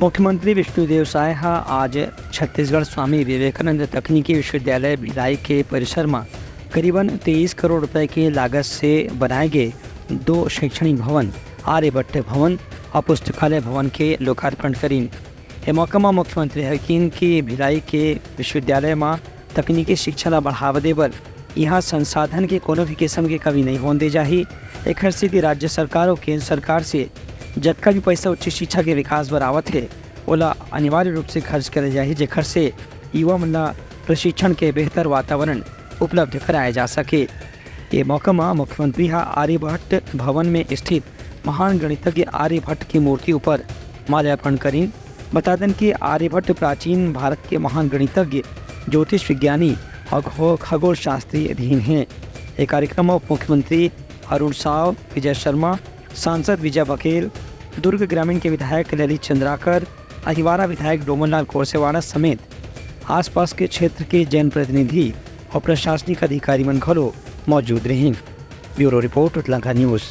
मुख्यमंत्री विष्णुदेव साय आज छत्तीसगढ़ स्वामी विवेकानंद तकनीकी विश्वविद्यालय भिलाई के परिसर में करीबन 23 करोड़ रुपए की लागत से बनाए गए 2 शैक्षणिक भवन आर्यभट्ट भवन और पुस्तकालय भवन के लोकार्पण करीं। ए मौका में मुख्यमंत्री हकीन कि भिलाई के विश्वविद्यालय में तकनीकी शिक्षा ला बढ़ावा देबर यहाँ संसाधन के कोनो भी किस्म की कमी नहीं होने दे जाही। एक सीधी राज्य सरकार और केंद्र सरकार से जतका भी पैसा उच्च शिक्षा के विकास बर आवत है ओला अनिवार्य रूप से खर्च करे जाही, जेखर से युवा मन ला प्रशिक्षण के बेहतर वातावरण उपलब्ध कराया जा सके। ये मौका में मुख्यमंत्री आर्यभट्ट भवन में स्थित महान गणितज्ञ आर्यभट्ट की मूर्ति पर माल्यार्पण करीं। बता दें कि आर्यभट्ट प्राचीन भारत के महान गणितज्ञ, ज्योतिष विज्ञानी और खगोल शास्त्री अधीन हैं। एक कार्यक्रम में उप मुख्यमंत्री अरुण साव, विजय शर्मा, सांसद विजय बघेल, दुर्ग ग्रामीण के विधायक ललित चंद्राकर, अहिवारा विधायक डोमनलाल कोरसेवाड़ा समेत आसपास के क्षेत्र के जनप्रतिनिधि और प्रशासनिक अधिकारी मन घलो मौजूद रहीं। Bureau report Uttarakhand news.